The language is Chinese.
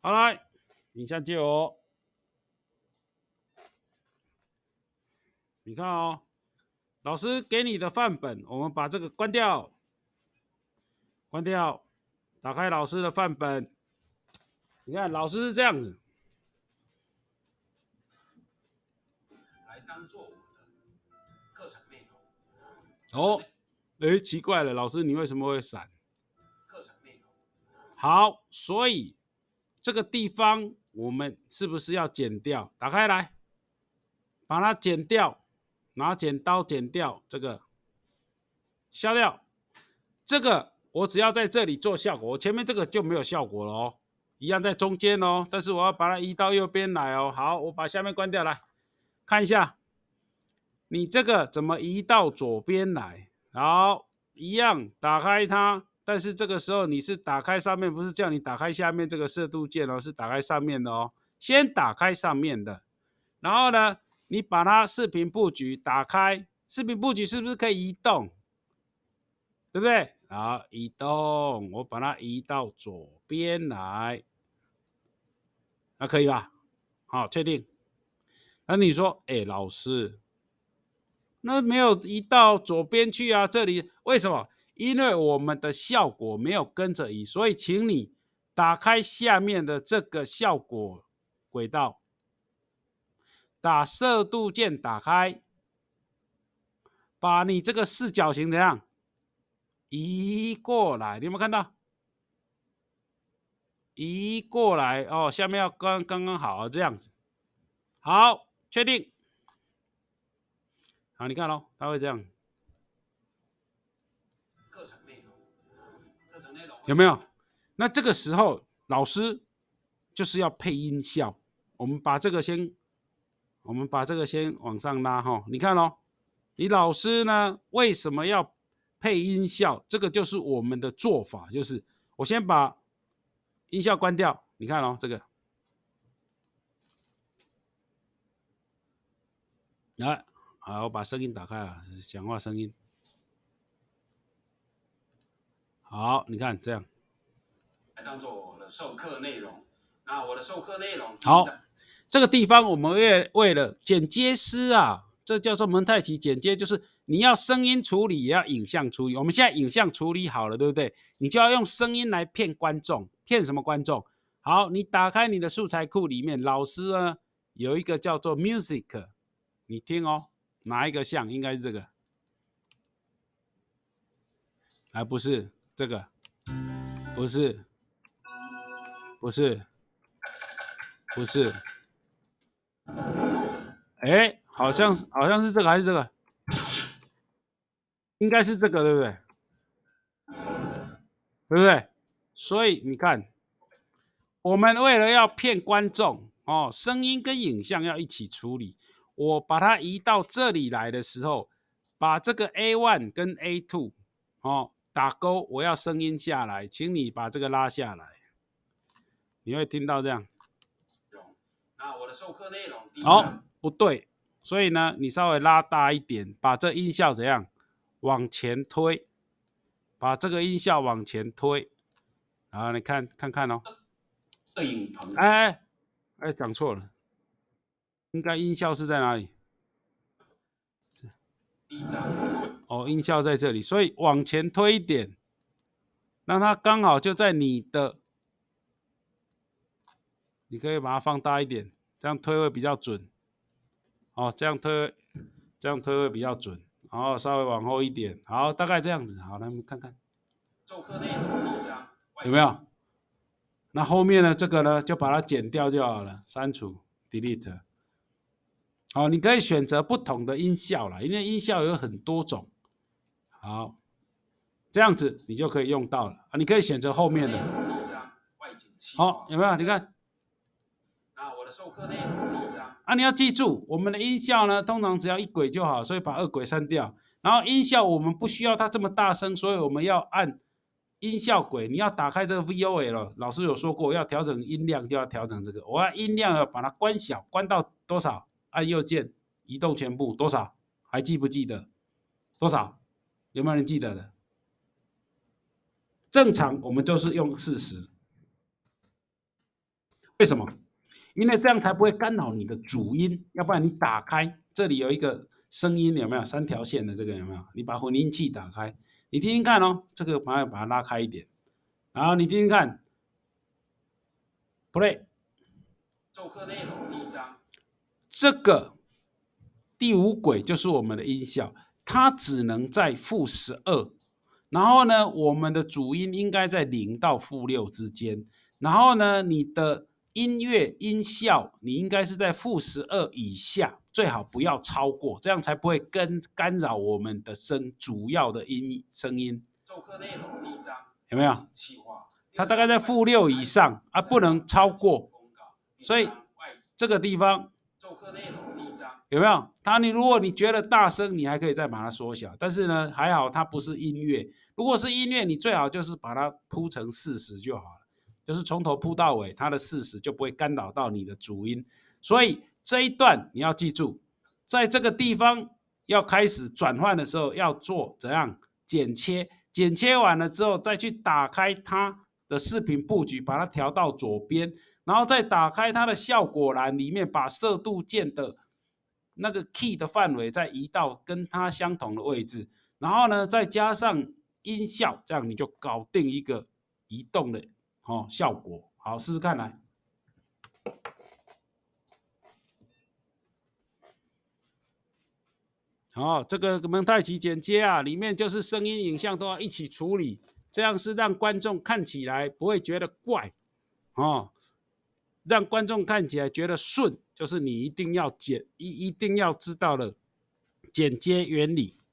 好来，影像接哦。你看哦，老师给你的范本，我们把这个关掉，关掉，打开老师的范本。你看，老师是这样子，来当做我的课程内容。哦，奇怪了，老师你为什么会闪？课程内容。好，所以这个地方我们是不是要剪掉？打开来，把它剪掉，拿剪刀剪掉这个，消掉。这个我只要在这里做效果，我前面这个就没有效果了哦，一样在中间哦，但是我要把它移到右边来哦。好，我把下面关掉，来看一下，你这个怎么移到左边来？好，一样打开它，但是这个时候你是打开上面，不是叫你打开下面这个色度键哦，是打开上面的哦。先打开上面的，然后呢，你把它视频布局打开，视频布局是不是可以移动？对不对？好，移动，我把它移到左边来，那可以吧？好，确定。那你说，老师，那没有移到左边去啊？这里为什么？因为我们的效果没有跟着移，所以请你打开下面的这个效果轨道，打色度键打开，把你这个四角形怎样移过来？你有没有看到？移过来哦，下面要刚刚好这样子。好，确定。好，你看咯，它会这样。课程内容，课程内容有没有？那这个时候老师就是要配音效。我们把这个先往上拉哈。你看咯，你老师呢为什么要配音效？这个就是我们的做法，就是我先把音效关掉。你看咯，这个。来，好，我把声音打开啊，讲话声音。好，你看这样，来当做我的授课内容。那我的授课内容，好，这个地方我们为了剪接师啊，这叫做蒙太奇剪接，就是你要声音处理，也要影像处理。我们现在影像处理好了，对不对？你就要用声音来骗观众，骗什么观众？好，你打开你的素材库里面，老师呢有一个叫做 music， 你听哦，哪一个像？应该是这个，还不是这个，不是，不是，不是，好像是这个还是这个？应该是这个，对不对？对不对？所以你看，我们为了要骗观众哦，声音跟影像要一起处理。我把它移到这里来的时候，把这个 A1 跟 A2 哦打勾，我要声音下来，请你把这个拉下来，你会听到这样。那我的授课内容，不对，所以呢，你稍微拉大一点，把这音效怎样往前推，把这个音效往前推，然后你看看哦。摄影棚，讲错了，应该音效是在哪里？第一张哦，音效在这里，所以往前推一点，让它刚好就在你的，你可以把它放大一点，这样推会比较准。哦，这样推会比较准，然后稍微往后一点，好，大概这样子。好，来我们看看，授课内容第一章有没有？那后面呢？这个呢，就把它剪掉就好了，删除 ，delete。好，你可以选择不同的音效啦，因为音效有很多种。好，这样子你就可以用到了啊。你可以选择后面的。好，有没有？你看。那我的授课内容第一章啊，你要记住，我们的音效呢，通常只要一轨就好，所以把二轨删掉。然后音效我们不需要它这么大声，所以我们要按音效轨。你要打开这个 VOL， 老师有说过，要调整音量就要调整这个。我要音量要把它关小，关到多少？按右键移动全部，多少？还记不记得？多少？有没有人记得的？正常我们都是用40。为什么？因为这样才不会干扰你的主音，要不然你打开这里有一个声音，有没有3条线的这个有没有？你把混音器打开，你听听看哦，这个把它拉开一点，然后你听听看 ，play。授课内容第1章，这个第5轨就是我们的音效，它只能在-12，然后呢，我们的主音应该在0到-6之间，然后呢，你的音乐音效你应该是在-12以下，最好不要超过，这样才不会干扰我们的主要的声音。授课内容第1章有没有？它大概在-6以上啊，不能超过。所以这个地方授课内容第1章有没有？如果你觉得大声，你还可以再把它缩小，但是呢，还好它不是音乐。如果是音乐，你最好就是把它铺成40就好了。就是从头铺到尾，它的40就不会干扰到你的主音。所以这一段你要记住，在这个地方要开始转换的时候，要做怎样剪切？剪切完了之后，再去打开它的视频布局，把它调到左边，然后再打开它的效果栏里面，把色度键的那个 key 的范围再移到跟它相同的位置，然后呢，再加上音效，这样你就搞定一个移动的效果。好，试试看来。这个蒙太奇剪接啊，里面就是声音、影像都要一起处理，这样是让观众看起来不会觉得怪让观众看起来觉得顺，就是你一定要一定要知道的剪接原理。